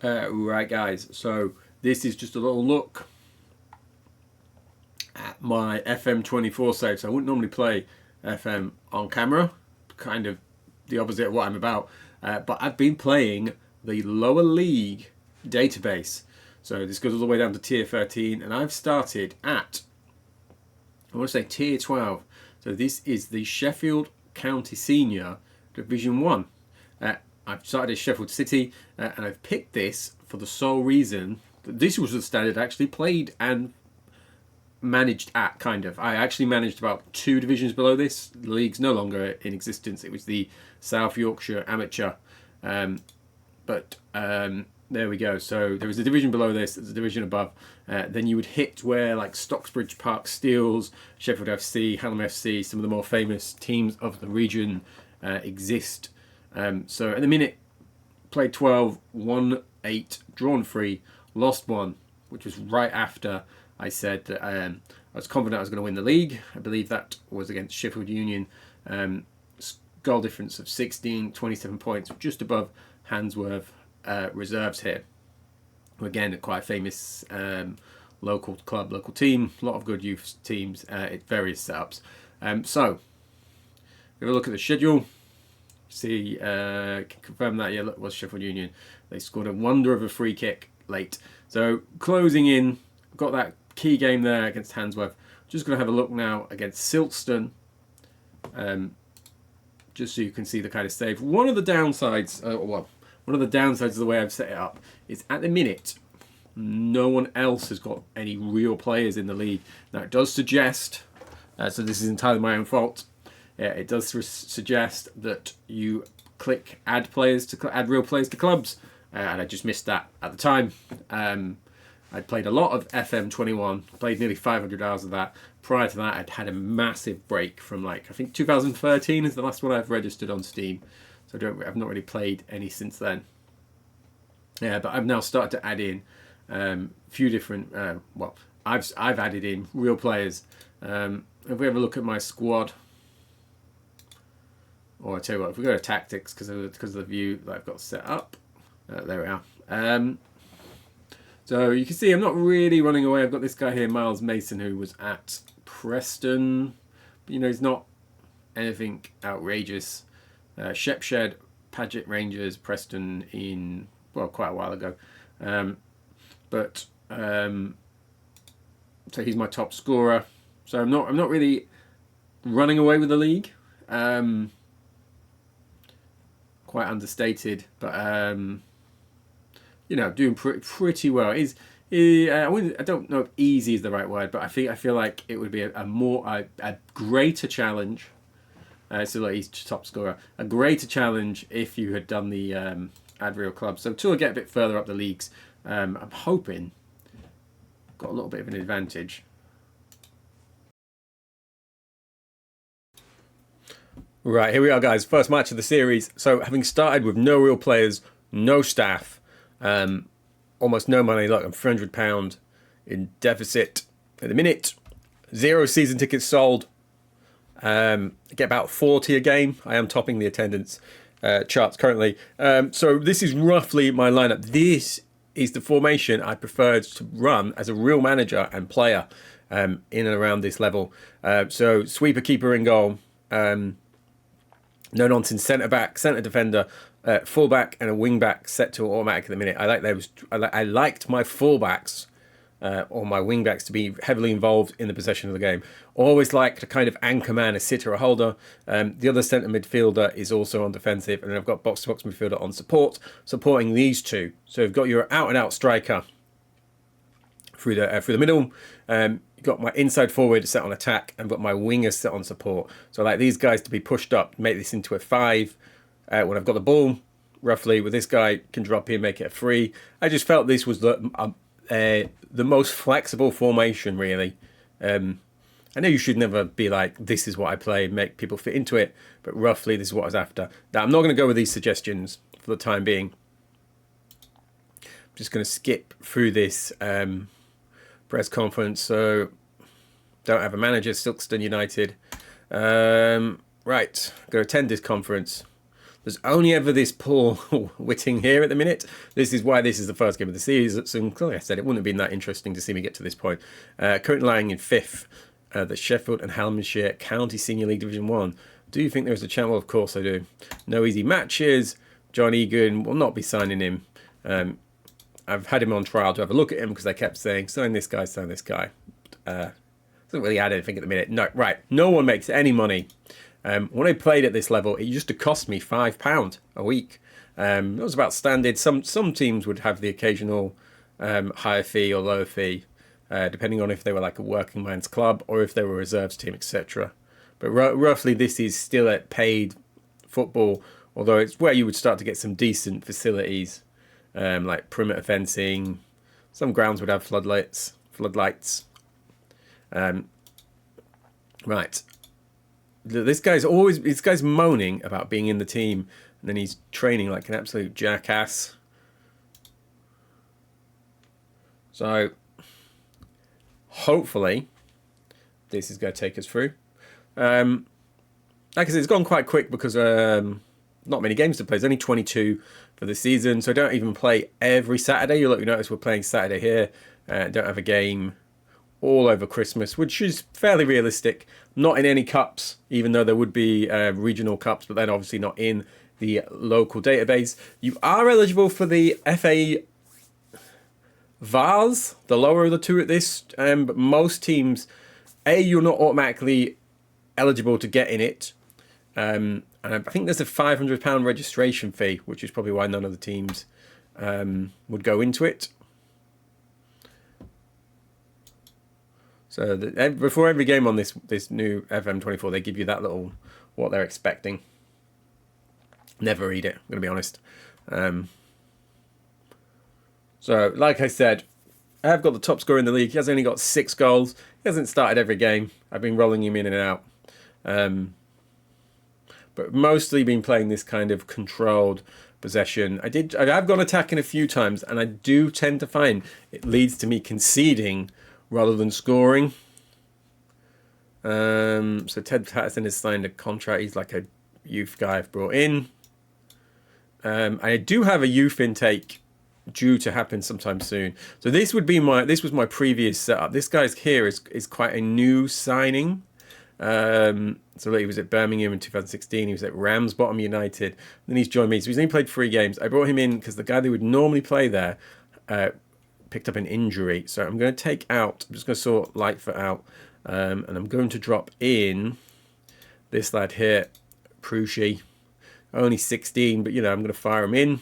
Right, guys, so this is just a little look at my FM24 save. So I wouldn't normally play FM on camera, kind of the opposite of what I'm about, but I've been playing the lower league database. So this goes all the way down to tier 13, and I've started at, I want to say tier 12. So this is the Sheffield County Senior Division 1. I've started at Sheffield City, and I've picked this for the sole reason that this was the standard I actually played and managed at, kind of. I actually managed about 2 divisions below this. The league's no longer in existence. It was the South Yorkshire Amateur. There we go. So there was a division below this, there's a division above. Then you would hit where like Stocksbridge Park Steels, Sheffield FC, Hallam FC, some of the more famous teams of the region exist. So at the minute, played 12, won 8, drawn 3, lost 1, which was right after I said that I was confident I was going to win the league. I believe that was against Sheffield Union. Goal difference of 16, 27 points, just above Handsworth Reserves here. Again, quite a famous local club, local team, a lot of good youth teams at various setups. So, we have a look at the schedule. See, confirm that, yeah, look, it was Sheffield Union. They scored a wonder of a free kick late. So, closing in, got that key game there against Handsworth. Just going to have a look now against Silkstone. Just so you can see the kind of save. One of the downsides, one of the downsides of the way I've set it up is at the minute, no one else has got any real players in the league. Now, it does suggest, so this is entirely my own fault, it does suggest that you click add real players to clubs, and I just missed that at the time. I'd played a lot of FM21, played nearly 500 hours of that. Prior to that, I'd had a massive break from I think 2013 is the last one I've registered on Steam. So I've not really played any since then. Yeah, but I've now started to add in a few different, I've added in real players. If we have a look at my squad, or I tell you what, if we go to tactics, because of the view that I've got set up, there we are. So you can see I'm not really running away. I've got this guy here, Miles Mason, who was at Preston. But, he's not anything outrageous. Shepshed, Paget Rangers, Preston in, quite a while ago. So he's my top scorer. So I'm not really running away with the league. Quite understated, but doing pretty well. I don't know if easy is the right word, but I feel like it would be a greater challenge. So he's top scorer. A greater challenge if you had done the add real club. So to get a bit further up the leagues, I'm hoping got a little bit of an advantage. Right, here we are, guys. First match of the series. So having started with no real players, no staff, almost no money. Look, I'm £300 in deficit at the minute. 0 season tickets sold. I get about 40 a game. I am topping the attendance charts currently. So this is roughly my lineup. This is the formation I preferred to run as a real manager and player in and around this level. So sweeper, keeper in goal. No nonsense centre back, centre defender, full back, and a wing back set to automatic at the minute. I liked my fullbacks or my wing backs to be heavily involved in the possession of the game. Always liked a kind of anchor man, a sitter, a holder. The other centre midfielder is also on defensive, and then I've got box to box midfielder on support, supporting these two. So you've got your out and out striker through the middle. Got my inside forward set on attack, and got my wingers set on support. So I like these guys to be pushed up, make this into a 5. When I've got the ball, roughly, with this guy, can drop in, make it a 3. I just felt this was the most flexible formation, really. I know you should never be like, this is what I play, make people fit into it, but roughly this is what I was after. Now, I'm not going to go with these suggestions for the time being. I'm just going to skip through this press conference. So, don't have a manager, Silkstone United. Right, go attend this conference. There's only ever this Paul Whitting here at the minute. This is why this is the first game of the season. So, like I said, it wouldn't have been that interesting to see me get to this point. Currently lying in 5th, the Sheffield and Hallamshire County Senior League Division 1. Do you think there is a chance? Well, of course I do. No easy matches. John Egan will not be signing him. I've had him on trial to have a look at him because they kept saying, sign this guy, sign this guy. Doesn't really add anything at the minute. No, right. No one makes any money. When I played at this level, it used to cost me £5 a week. It was about standard. Some teams would have the occasional higher fee or lower fee, depending on if they were like a working man's club or if they were a reserves team, etc. But roughly this is still at paid football, although it's where you would start to get some decent facilities, like perimeter fencing. Some grounds would have floodlights. Right. This guy's moaning about being in the team, and then he's training like an absolute jackass. So, hopefully, this is going to take us through. Like I said, it's gone quite quick because not many games to play. There's only 22 for the season, so I don't even play every Saturday. You'll notice we're playing Saturday here. Don't have a game all over Christmas, which is fairly realistic. Not in any cups, even though there would be regional cups, but then obviously not in the local database. You are eligible for the FA Vase, the lower of the two at this, but most teams, you're not automatically eligible to get in it. And I think there's a £500 registration fee, which is probably why none of the teams would go into it. So before every game on this new FM24, they give you that little, what they're expecting. Never read it, I'm going to be honest. So, like I said, I've got the top scorer in the league. He has only got 6 goals. He hasn't started every game. I've been rolling him in and out. But mostly been playing this kind of controlled possession. I have gone attacking a few times, and I do tend to find it leads to me conceding rather than scoring. So Ted Patterson has signed a contract. He's like a youth guy I've brought in. I do have a youth intake due to happen sometime soon. So this was my previous setup. This guy's here is quite a new signing. So he was at Birmingham in 2016. He was at Ramsbottom United. Then he's joined me. So he's only played 3 games. I brought him in because the guy that would normally play there picked up an injury. So I'm going to take out, I'm just going to sort Lightfoot out. And I'm going to drop in this lad here, Prushy. Only 16, but I'm going to fire him in.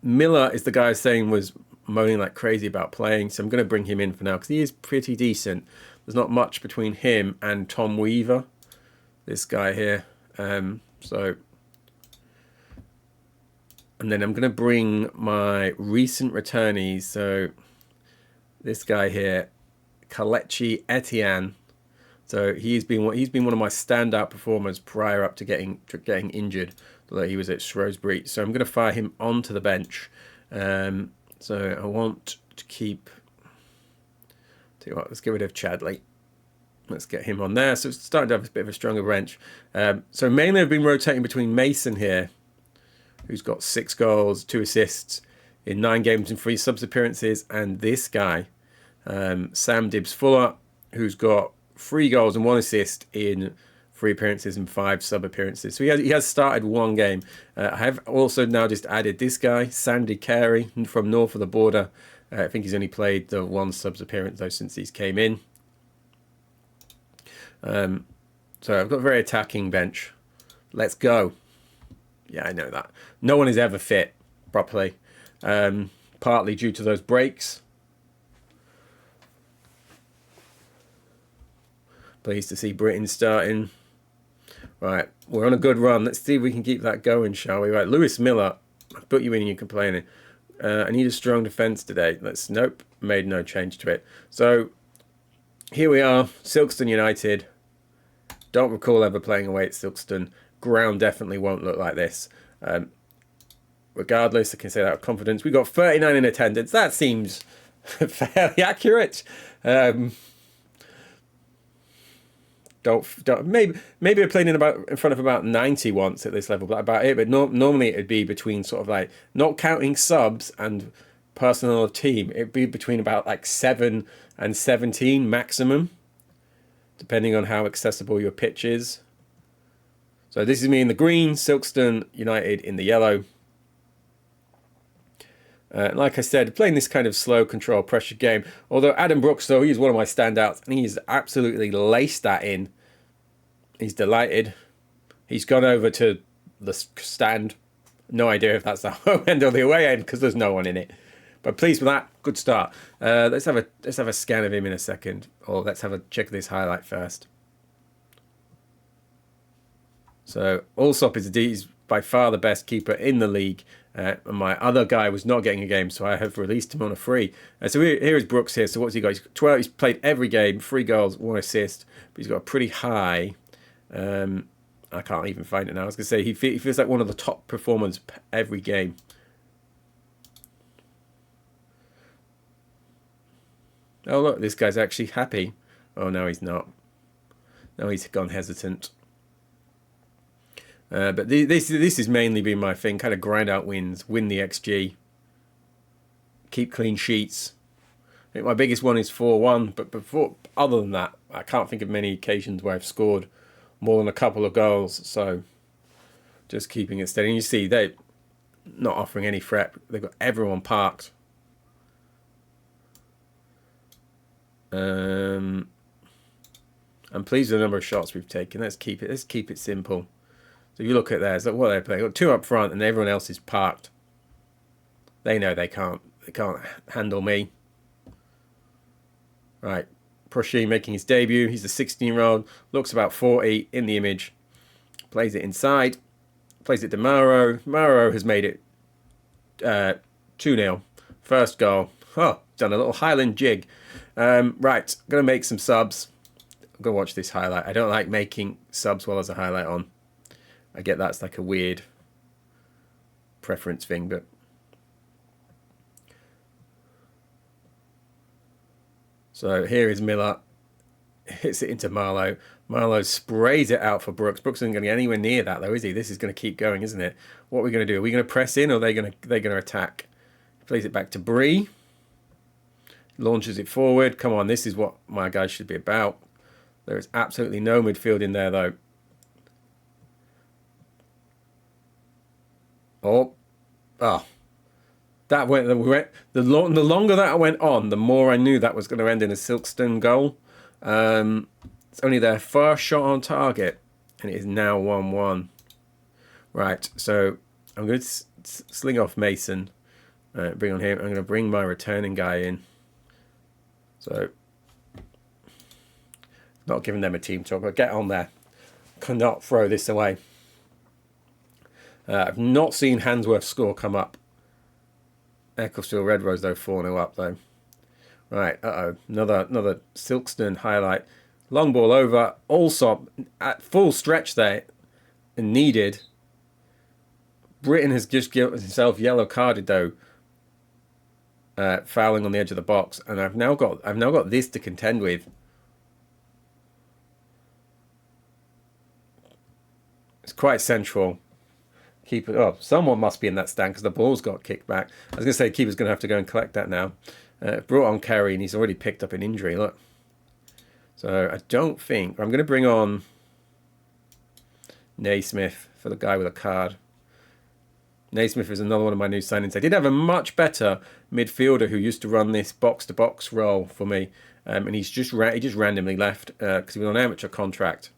Miller is the guy I was saying was moaning like crazy about playing, so I'm going to bring him in for now because he is pretty decent. There's not much between him and Tom Weaver, this guy here. And then I'm going to bring my recent returnees. So this guy here, Kalechi Etienne. So he's been one of my standout performers prior up to getting injured, although he was at Shrewsbury. So I'm going to fire him onto the bench. So I want to keep. Tell you what, let's get rid of Chadley. Let's get him on there. So it's starting to have a bit of a stronger bench. So mainly I've been rotating between Mason here, who's got 6 goals, 2 assists in 9 games and 3 subs appearances, and this guy, Sam Dibbs Fuller, who's got 3 goals and 1 assist in 3 appearances and 5 sub appearances. So he has started 1 game. I have also now just added this guy, Sandy Carey, from north of the border. I think he's only played the 1 subs appearance though since he's came in. So I've got a very attacking bench. Let's go. Yeah, I know that. No one is ever fit properly, partly due to those breaks. Pleased to see Britain starting. Right, we're on a good run. Let's see if we can keep that going, shall we? Right, Lewis Miller. I put you in and you're complaining. I need a strong defence today. Nope, made no change to it. So, here we are, Silkstone United. Don't recall ever playing away at Silkstone. Ground definitely won't look like this. Regardless, I can say that with confidence. We got 39 in attendance. That seems fairly accurate. Don't maybe I played in front of about 90 once at this level, but about it. But normally it'd be between sort of like, not counting subs and personnel of team, it'd be between about like 7 and 17 maximum, depending on how accessible your pitch is. So this is me in the green, Silkstone United in the yellow. Like I said, playing this kind of slow control pressure game. Although Adam Brooks, though, he's one of my standouts, and he's absolutely laced that in. He's delighted. He's gone over to the stand. No idea if that's the home end or the away end, because there's no one in it. But pleased with that. Good start. Let's have a scan of him in a second. Or let's have a check of this highlight first. So Allsop is by far the best keeper in the league. And my other guy was not getting a game, so I have released him on a free. So here is Brooks here. So what's he got? He's 12. He's played every game, 3 goals, 1 assist. But he's got a pretty high. I can't even find it now. I was going to say he feels like one of the top performers every game. Oh look, this guy's actually happy. Oh no, he's not. No, he's gone hesitant. But this has mainly been my thing. Kind of grind out wins, win the XG, keep clean sheets. I think my biggest one is 4-1. But other than that, I can't think of many occasions where I've scored more than a couple of goals. So just keeping it steady. And you see they're not offering any threat. They've got everyone parked. I'm pleased with the number of shots we've taken. Let's keep it simple. So you look at theirs, what they're playing. Got 2 up front, and everyone else is parked. They know they can't handle me. Right, Prochy making his debut. He's a 16-year-old, looks about 40 in the image. Plays it inside, plays it to Mauro. Mauro has made it 2-0. First goal. Oh, done a little Highland jig. Right, I'm gonna make some subs. I'm gonna watch this highlight. I don't like making subs while there's a highlight on. I get that's like a weird preference thing, but so here is Miller, hits it into Marlowe. Marlowe sprays it out for Brooks. Brooks isn't going to get anywhere near that though, is he? This is going to keep going, isn't it? What are we going to do? Are we going to press in, or they're going to attack? Plays it back to Bree. Launches it forward. Come on, this is what my guys should be about. There is absolutely no midfield in there though. That went. The longer that went on, the more I knew that was going to end in a Silkstone goal. It's only their first shot on target, and it is now 1-1. Right, so I'm going to sling off Mason, bring on him. I'm going to bring my returning guy in. So, not giving them a team talk, but get on there. Cannot throw this away. I've not seen Handsworth's score come up. Ecclesfield Red Rose, though, 4-0 up, though. Right, another Silkstone highlight. Long ball over. Allsop at full stretch there and needed. Britton has just given himself yellow carded, though. Fouling on the edge of the box. And I've now got this to contend with. It's quite central. Keeper, someone must be in that stand because the ball's got kicked back. I was going to say keeper's going to have to go and collect that now. Brought on Kerry, and he's already picked up an injury. Look. So I don't think... I'm going to bring on Naismith for the guy with a card. Naismith is another one of my new signings. I did have a much better midfielder who used to run this box-to-box role for me. And he just randomly left because he was on an amateur contract.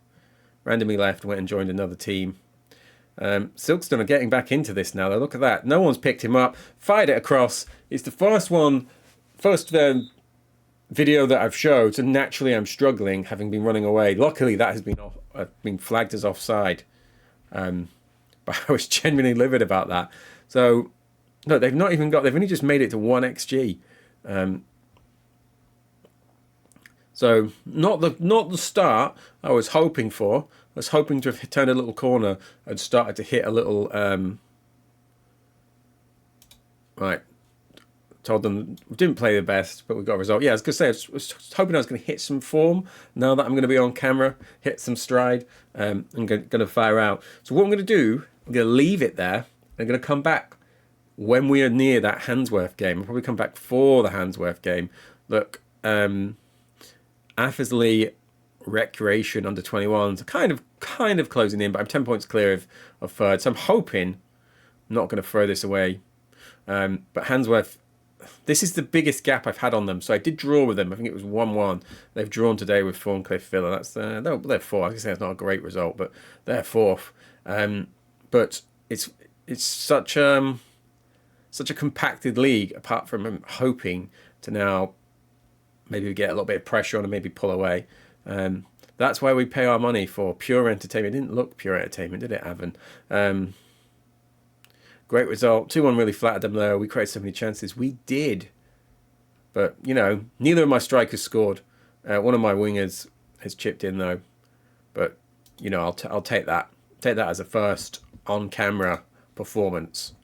Randomly left, went and joined another team. Silkstone are getting back into this now though. Look at that. No one's picked him up. Fired it across. It's the first video that I've showed, so naturally I'm struggling, having been running away. Luckily that has been flagged as offside. But I was genuinely livid about that. So no, they've only just made it to 1 XG. So not the start I was hoping for. I was hoping to have turned a little corner and started to hit a little... Right. Told them we didn't play the best, but we got a result. Yeah, I was going to say, I was hoping I was going to hit some form now that I'm going to be on camera, hit some stride, and going to fire out. So what I'm going to do, I'm going to leave it there. I'm going to come back when we are near that Handsworth game. I'll probably come back for the Handsworth game. Look, Affersley Recreation under 21s are kind of closing in, but I'm 10 points clear of third. So I'm hoping I'm not going to throw this away. But Handsworth, this is the biggest gap I've had on them. So I did draw with them. I think it was 1-1. They've drawn today with Thorncliffe Villa. That's they're fourth. I can say it's not a great result, but they're fourth. But it's such a compacted league. Apart from hoping to now maybe get a little bit of pressure on and maybe pull away. That's why we pay our money for pure entertainment. It didn't look pure entertainment, did it, Avon? Great result. 2-1 really flattered them there. We created so many chances. We did. But, neither of my strikers scored. One of my wingers has chipped in, though. But, I'll take that. Take that as a first on-camera performance.